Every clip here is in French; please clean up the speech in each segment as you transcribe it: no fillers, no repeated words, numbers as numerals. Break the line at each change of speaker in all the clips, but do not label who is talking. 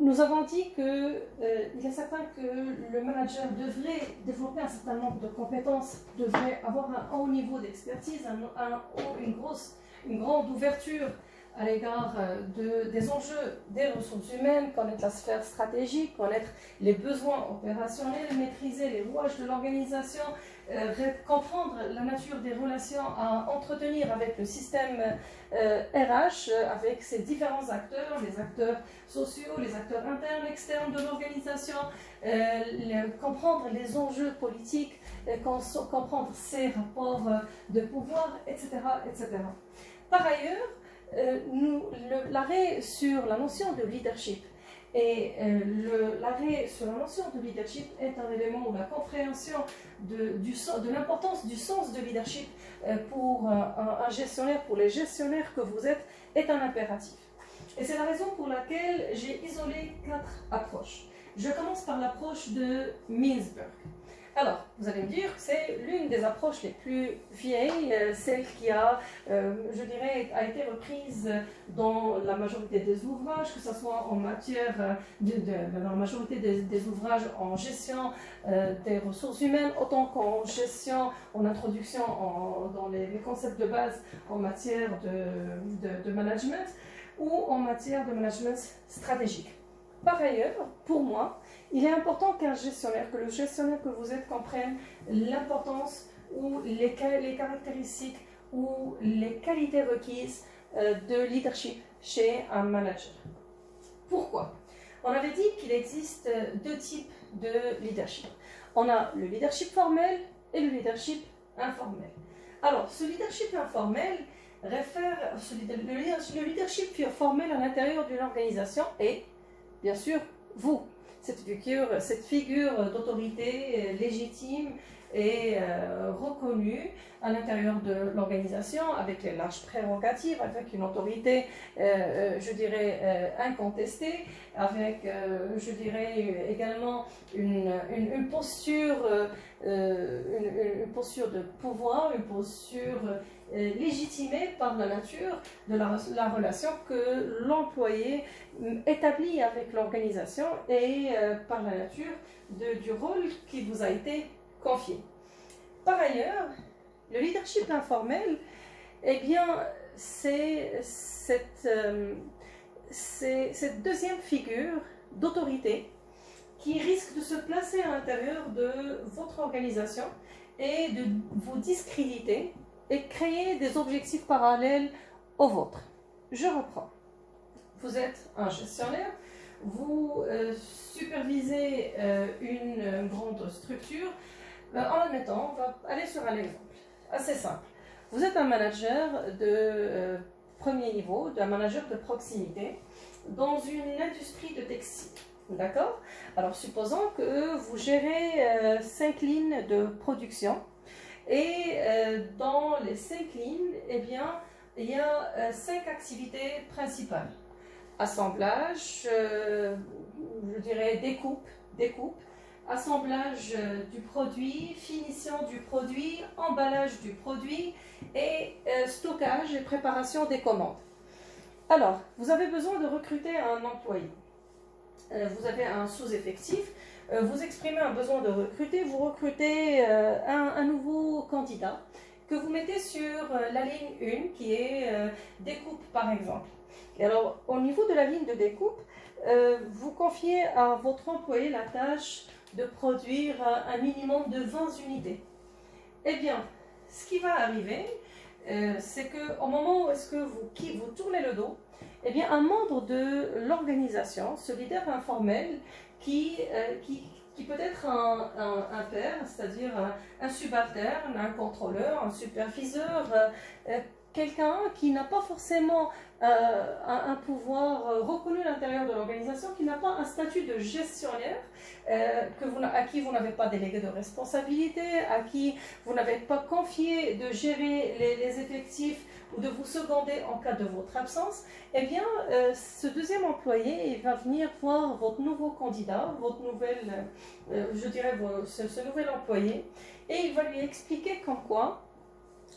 nous avons dit qu'il est certain que le manager devrait développer un certain nombre de compétences, devrait avoir un haut niveau d'expertise, une grande ouverture à l'égard des enjeux des ressources humaines, connaître la sphère stratégique, connaître les besoins opérationnels, maîtriser les rouages de l'organisation, comprendre la nature des relations à entretenir avec le système RH, avec ses différents acteurs, les acteurs sociaux, les acteurs internes, externes de l'organisation, comprendre les enjeux politiques, comprendre ses rapports de pouvoir, etc., etc. Par ailleurs, l'arrêt sur la notion de leadership et l'arrêt sur la notion de leadership est un élément où la compréhension de l'importance du sens de leadership pour un gestionnaire, pour les gestionnaires que vous êtes, est un impératif. Et c'est la raison pour laquelle j'ai isolé 4 approches. Je commence par l'approche de Milsberg. Alors, vous allez me dire que c'est l'une des approches les plus vieilles, celle qui a, je dirais, a été reprise dans la majorité des ouvrages, que ce soit en matière, dans la majorité des ouvrages en gestion des ressources humaines, autant qu'en gestion, en introduction dans les concepts de base en matière de management ou en matière de management stratégique. Par ailleurs, pour moi, il est important que le gestionnaire que vous êtes comprenne l'importance ou les caractéristiques ou les qualités requises de leadership chez un manager. Pourquoi? On avait dit qu'il existe 2 types de leadership. On a le leadership formel et le leadership informel. Alors, ce leadership informel réfère le leadership formel à l'intérieur d'une organisation et, bien sûr, vous. Cette figure d'autorité légitime et reconnue à l'intérieur de l'organisation avec les larges prérogatives, avec une autorité, je dirais, incontestée, avec, je dirais, également une posture de pouvoir, une posture légitimée par la nature de la relation que l'employé établit avec l'organisation et par la nature du rôle qui vous a été confié. Par ailleurs, le leadership informel, eh bien, c'est cette deuxième figure d'autorité qui risque de se placer à l'intérieur de votre organisation et de vous discréditer et créer des objectifs parallèles aux vôtres. Je reprends. Vous êtes un gestionnaire, vous supervisez une grande structure. En admettant, on va aller sur un exemple assez simple. Vous êtes un manager de premier niveau, un manager de proximité dans une industrie de textile. D'accord? Alors, supposons que vous gérez 5 lignes de production et dans les 5 lignes, eh bien, il y a 5 activités principales. Assemblage, je dirais découpe, assemblage du produit, finition du produit, emballage du produit et stockage et préparation des commandes. Alors, vous avez besoin de recruter un employé. Vous avez un sous-effectif, vous exprimez un besoin de recruter, vous recrutez un nouveau candidat que vous mettez sur la ligne 1 qui est découpe par exemple. Et alors, au niveau de la ligne de découpe, vous confiez à votre employé la tâche de produire un minimum de 20 unités. Eh bien, ce qui va arriver, c'est qu'au moment où est-ce que vous tournez le dos, eh bien, un membre de l'organisation, ce leader informel, qui peut être un pair, c'est-à-dire un subalterne, un contrôleur, un superviseur, quelqu'un qui n'a pas forcément un pouvoir reconnu à l'intérieur de l'organisation, qui n'a pas un statut de gestionnaire, à qui vous n'avez pas délégué de responsabilité, à qui vous n'avez pas confié de gérer les effectifs ou de vous seconder en cas de votre absence, eh bien, ce deuxième employé il va venir voir votre nouveau candidat, votre nouvelle, je dirais, ce nouvel employé, et il va lui expliquer comme quoi,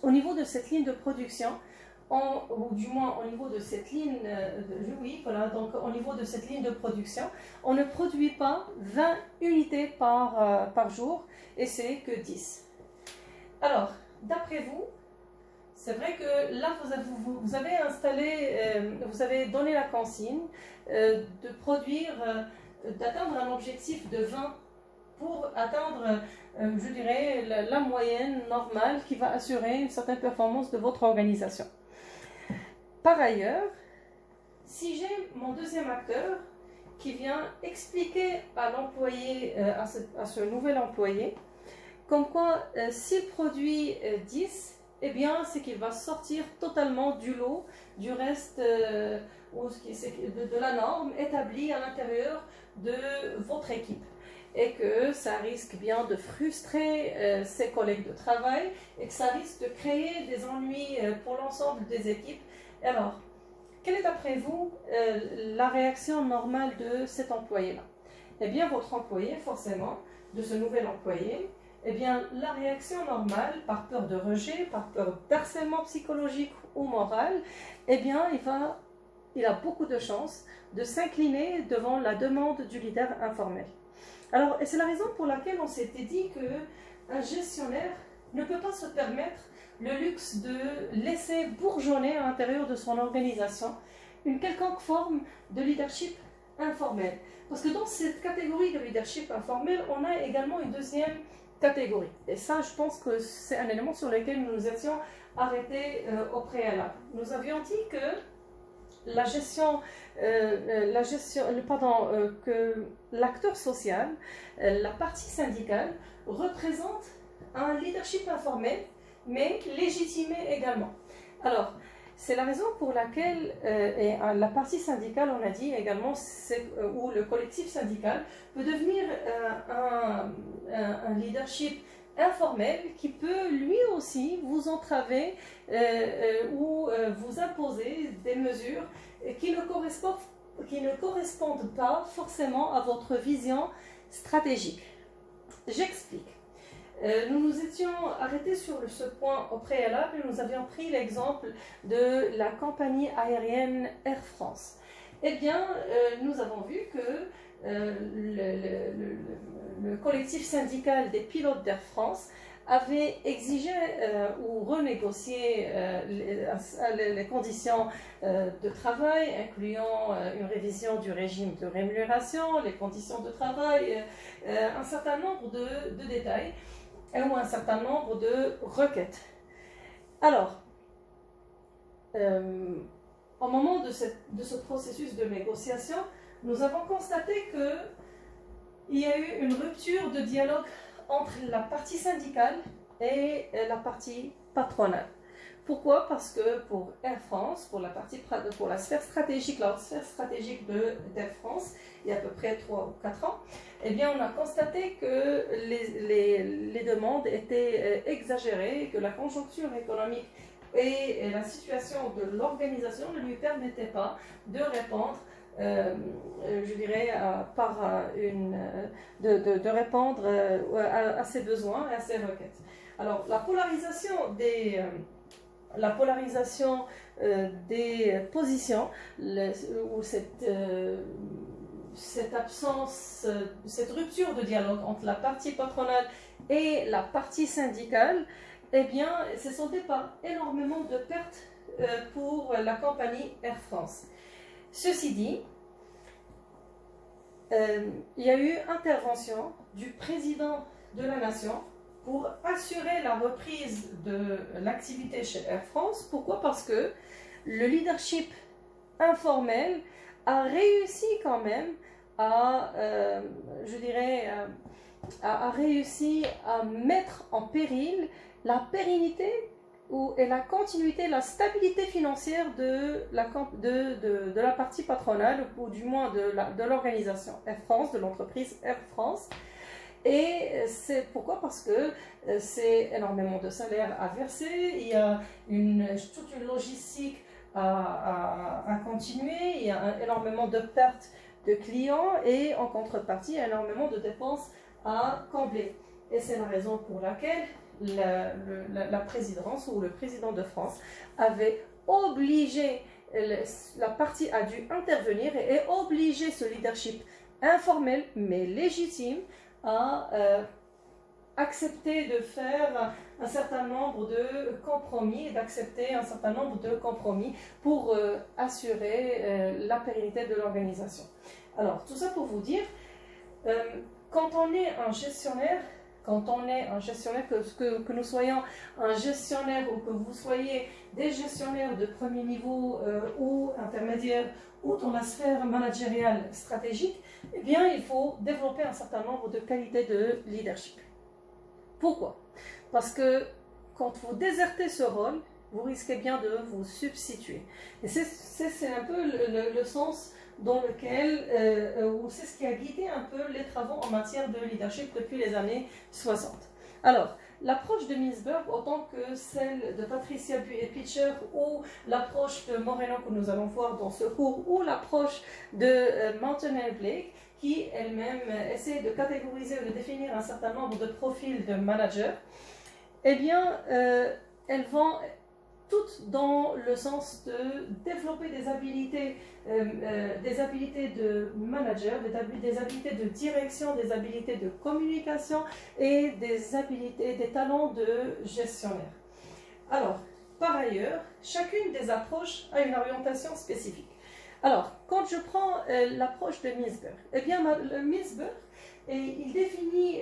au niveau de cette ligne de production, ou du moins au niveau de cette ligne, oui, voilà, donc au niveau de cette ligne de production, on ne produit pas 20 unités par jour, et c'est que 10. Alors, d'après vous, c'est vrai que là, vous avez installé, vous avez donné la consigne de produire, d'atteindre un objectif de 20 pour atteindre, je dirais, la moyenne normale qui va assurer une certaine performance de votre organisation. Par ailleurs, si j'ai mon deuxième acteur qui vient expliquer à l'employé, à ce nouvel employé, comme quoi s'il produit 10, eh bien c'est qu'il va sortir totalement du lot, du reste de la norme établie à l'intérieur de votre équipe. Et que ça risque bien de frustrer ses collègues de travail et que ça risque de créer des ennuis pour l'ensemble des équipes. Alors, quelle est d'après vous la réaction normale de cet employé-là? Eh bien, votre employé, forcément, de ce nouvel employé, eh bien, la réaction normale, par peur de rejet, par peur d'harcèlement psychologique ou moral, eh bien, il a beaucoup de chances de s'incliner devant la demande du leader informel. Alors, et c'est la raison pour laquelle on s'était dit qu'un gestionnaire ne peut pas se permettre le luxe de laisser bourgeonner à l'intérieur de son organisation une quelconque forme de leadership informel. Parce que dans cette catégorie de leadership informel, on a également une deuxième catégorie. Et ça, je pense que c'est un élément sur lequel nous nous étions arrêtés au préalable. Nous avions dit que que l'acteur social, la partie syndicale, représente un leadership informel, mais légitimé également. Alors, c'est la raison pour laquelle la partie syndicale, on a dit également, ou le collectif syndical, peut devenir un leadership informel qui peut lui aussi vous entraver ou vous imposer des mesures qui ne correspondent pas forcément à votre vision stratégique. J'explique. Nous nous étions arrêtés sur ce point au préalable et nous avions pris l'exemple de la compagnie aérienne Air France. Eh bien, nous avons vu que le collectif syndical des pilotes d'Air France avait exigé ou renégocié les conditions de travail, incluant une révision du régime de rémunération, les conditions de travail, un certain nombre de détails ou un certain nombre de requêtes. Alors, au moment de ce processus de négociation, nous avons constaté qu'il y a eu une rupture de dialogue entre la partie syndicale et la partie patronale. Pourquoi? Parce que pour Air France, pour la sphère stratégique, la haute sphère stratégique d'Air France, il y a à peu près 3 ou 4 ans, eh bien, on a constaté que les demandes étaient exagérées, que la conjoncture économique et la situation de l'organisation ne lui permettaient pas de répondre, je dirais, de répondre à ses besoins et à ses requêtes. Alors, la polarisation des positions, ou cette absence, cette rupture de dialogue entre la partie patronale et la partie syndicale, eh bien, c'est soldé par énormément de pertes pour la compagnie Air France. Ceci dit, il y a eu intervention du président de la nation pour assurer la reprise de l'activité chez Air France. Pourquoi? Parce que le leadership informel a réussi quand même réussi à mettre en péril la pérennité et la continuité, la stabilité financière de la partie patronale, ou du moins de l'organisation Air France, de l'entreprise Air France. Et c'est pourquoi? Parce que c'est énormément de salaires à verser, il y a toute une logistique à continuer, il y a énormément de pertes de clients et en contrepartie, il y a énormément de dépenses à combler. Et c'est la raison pour laquelle la présidence ou le président de France avait obligé, la partie a dû intervenir et obliger ce leadership informel mais légitime à accepter de faire un certain nombre de compromis et d'accepter un certain nombre de compromis pour assurer la pérennité de l'organisation. Alors, tout ça pour vous dire, quand on est un gestionnaire, que nous soyons un gestionnaire ou que vous soyez des gestionnaires de premier niveau ou intermédiaire ou dans la sphère managériale stratégique, eh bien, il faut développer un certain nombre de qualités de leadership. Pourquoi? Parce que quand vous désertez ce rôle, vous risquez bien de vous substituer. Et c'est un peu le sens dans lequel, ou c'est ce qui a guidé un peu les travaux en matière de leadership depuis les années 60. Alors, l'approche de Mintzberg, autant que celle de Patricia Pitcher, ou l'approche de Moreno que nous allons voir dans ce cours, ou l'approche de Mountain and Blake, qui elle-même essaie de catégoriser ou de définir un certain nombre de profils de managers, eh bien, elles vont toutes dans le sens de développer des habilités de manager, des habilités de direction, des habilités de communication et des talents de gestionnaire. Alors, par ailleurs, chacune des approches a une orientation spécifique. Alors, quand je prends l'approche de Mintzberg, eh bien, Mintzberg, il définit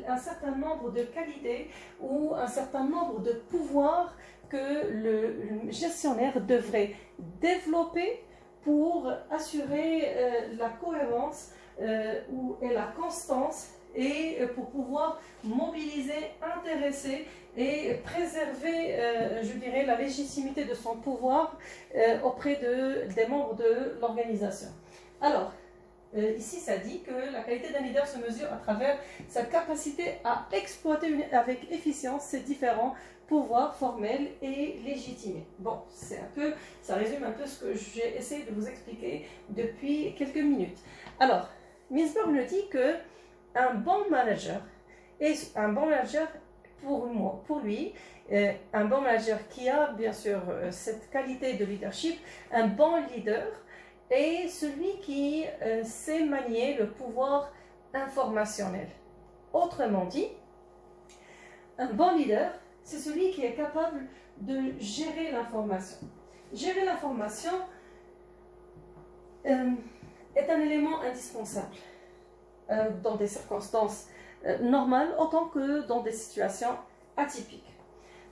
un certain nombre de qualités ou un certain nombre de pouvoirs que le gestionnaire devrait développer pour assurer la cohérence et la constance et pour pouvoir mobiliser, intéresser et préserver, je dirais, la légitimité de son pouvoir auprès des membres de l'organisation. Alors, ici, ça dit que la qualité d'un leader se mesure à travers sa capacité à exploiter avec efficience ses différents pouvoirs formels et légitimés. Bon, ça résume un peu ce que j'ai essayé de vous expliquer depuis quelques minutes. Alors, Mintzberg nous dit que un bon manager pour lui, un bon manager qui a bien sûr cette qualité de leadership, un bon leader est celui qui sait manier le pouvoir informationnel. Autrement dit, un bon leader, c'est celui qui est capable de gérer l'information. Gérer l'information est un élément indispensable dans des circonstances normales autant que dans des situations atypiques.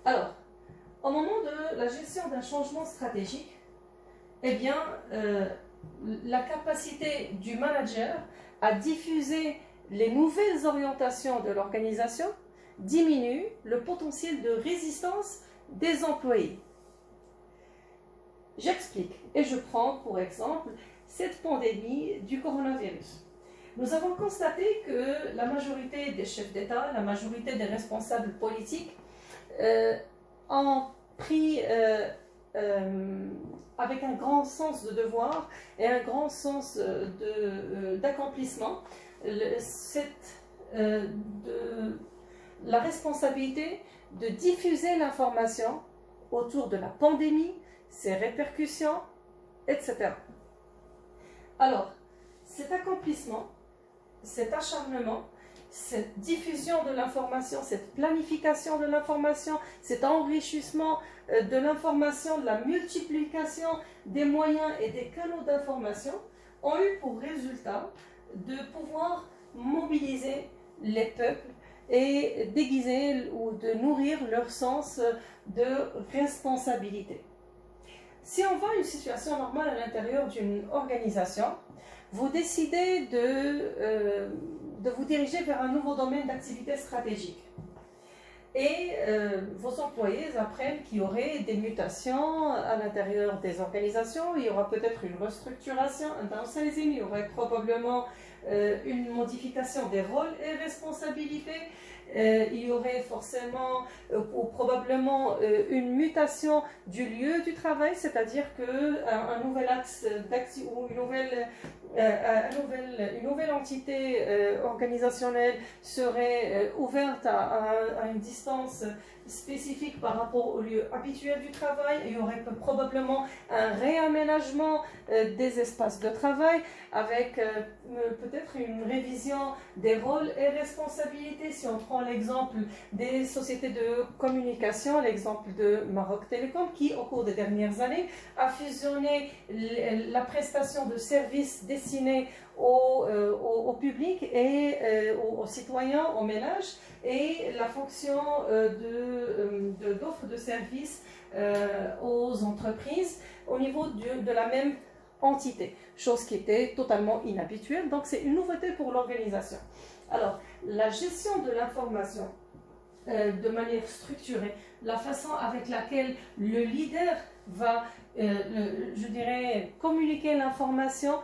Alors, au moment de la gestion d'un changement stratégique, eh bien, la capacité du manager à diffuser les nouvelles orientations de l'organisation diminue le potentiel de résistance des employés. J'explique et je prends pour exemple cette pandémie du coronavirus. Nous avons constaté que la majorité des chefs d'État, la majorité des responsables politiques ont pris avec un grand sens de devoir et un grand sens d'accomplissement la responsabilité de diffuser l'information autour de la pandémie, ses répercussions, etc. Alors, cet accomplissement, cet acharnement, cette diffusion de l'information, cette planification de l'information, cet enrichissement de l'information, de la multiplication des moyens et des canaux d'information ont eu pour résultat de pouvoir mobiliser les peuples et déguiser ou de nourrir leur sens de responsabilité. Si on voit une situation normale à l'intérieur d'une organisation, vous décidez de vous diriger vers un nouveau domaine d'activité stratégique. Et vos employés apprennent qu'il y aurait des mutations à l'intérieur des organisations, il y aura peut-être une restructuration, un downsizing, il y aurait probablement une modification des rôles et responsabilités, il y aurait forcément ou probablement une mutation du lieu du travail, c'est-à-dire qu'un nouvel axe ou une nouvelle entité organisationnelle serait ouverte à une distance spécifique par rapport au lieu habituel du travail. Il y aurait probablement un réaménagement des espaces de travail avec peut-être une révision des rôles et responsabilités. Si on prend l'exemple des sociétés de communication, l'exemple de Maroc Télécom qui, au cours des dernières années, a fusionné la prestation de services destinés au public et aux citoyens, aux ménages, et la fonction d'offre de services aux entreprises au niveau de la même entité, chose qui était totalement inhabituelle. Donc c'est une nouveauté pour l'organisation. Alors, la gestion de l'information de manière structurée, la façon avec laquelle le leader va, je dirais, communiquer l'information,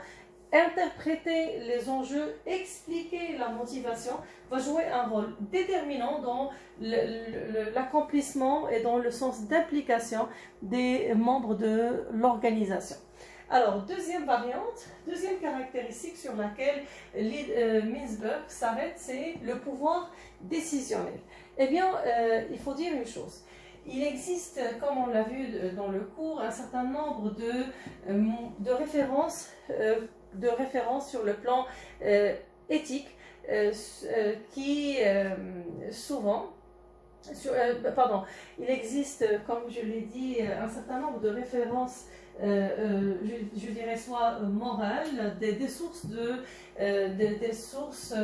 interpréter les enjeux, expliquer la motivation, va jouer un rôle déterminant dans l'accomplissement et dans le sens d'implication des membres de l'organisation. Alors, deuxième variante, deuxième caractéristique sur laquelle Mintzberg s'arrête, c'est le pouvoir décisionnel. Eh bien, il faut dire une chose. Il existe, comme on l'a vu dans le cours, un certain nombre de références sur le plan éthique qui souvent, il existe, comme je l'ai dit, un certain nombre de références, je dirais soit morales, des sources, des sources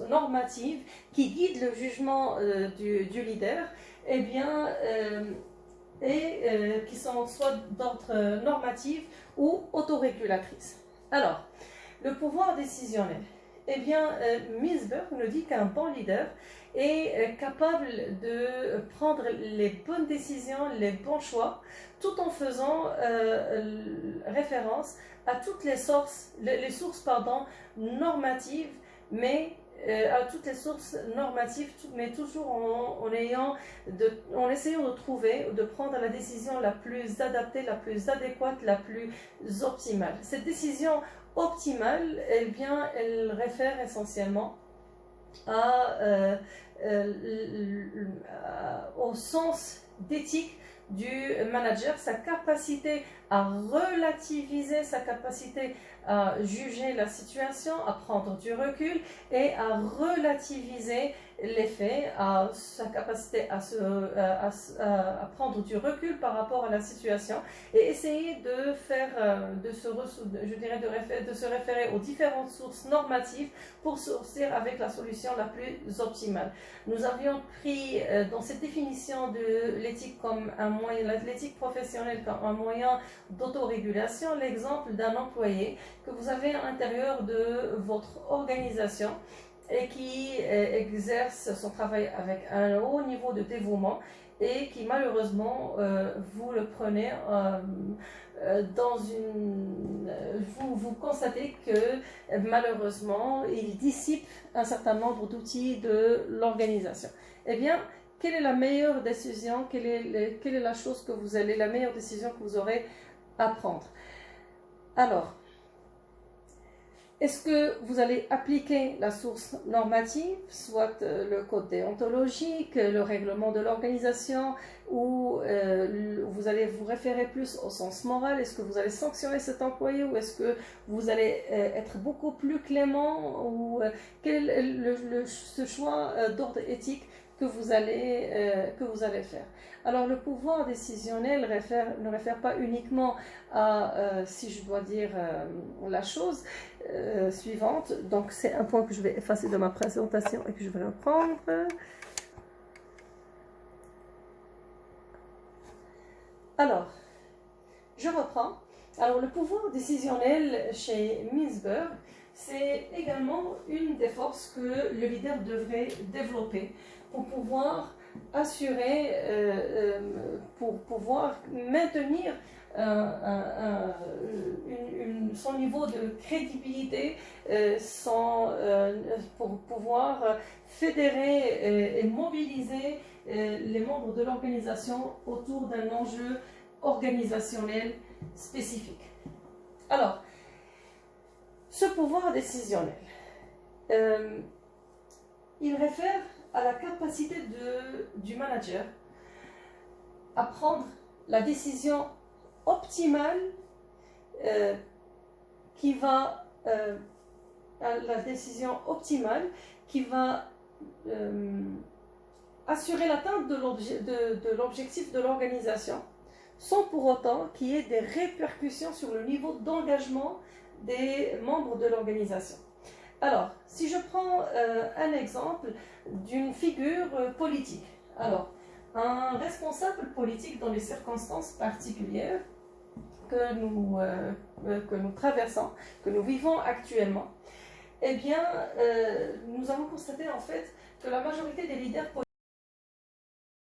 normatives qui guident le jugement du leader, eh bien, qui sont soit d'ordre normatif ou autorégulatrice. Alors, le pouvoir décisionnel. Eh bien, Mintzberg nous dit qu'un bon leader est capable de prendre les bonnes décisions, les bons choix, tout en faisant référence à toutes les sources, normatives, mais à toutes les sources normatives, mais toujours en essayant de trouver, de prendre la décision la plus adaptée, la plus adéquate, la plus optimale. Cette décision optimale, eh bien, elle réfère essentiellement au sens d'éthique du manager, sa capacité à relativiser, sa capacité à juger la situation, à prendre du recul et à relativiser les faits, à sa capacité à prendre du recul par rapport à la situation et essayer de se référer aux différentes sources normatives pour sortir avec la solution la plus optimale. Nous avions pris dans cette définition de l'éthique comme un moyen, l'éthique professionnelle comme un moyen d'autorégulation, l'exemple d'un employé que vous avez à l'intérieur de votre organisation et qui exerce son travail avec un haut niveau de dévouement et qui malheureusement, vous le prenez vous constatez que malheureusement, il dissipe un certain nombre d'outils de l'organisation. Eh bien, quelle est la meilleure décision, quelle est la meilleure décision que vous aurez à prendre? Alors, est-ce que vous allez appliquer la source normative, soit le code déontologique, le règlement de l'organisation, ou vous allez vous référer plus au sens moral? Est-ce que vous allez sanctionner cet employé, ou est-ce que vous allez être beaucoup plus clément, ou quel est ce choix d'ordre éthique que vous allez faire? Alors, le pouvoir décisionnel ne réfère pas uniquement à, si je dois dire la chose suivante. Donc, c'est un point que je vais effacer de ma présentation et que je vais reprendre. Alors, je reprends. Alors, le pouvoir décisionnel chez Mintzberg, c'est également une des forces que le leader devrait développer pour pouvoir assurer, pour pouvoir maintenir son niveau de crédibilité, pour pouvoir fédérer et mobiliser les membres de l'organisation autour d'un enjeu organisationnel spécifique. Alors, Ce pouvoir décisionnel, il réfère à la capacité du manager à prendre la décision optimale qui va assurer l'atteinte de l'objectif de l'organisation, sans pour autant qu'il y ait des répercussions sur le niveau d'engagement des membres de l'organisation. Alors, si je prends un exemple d'une figure politique, alors, un responsable politique dans les circonstances particulières que nous traversons, que nous vivons actuellement, eh bien, nous avons constaté en fait que la majorité des leaders politiques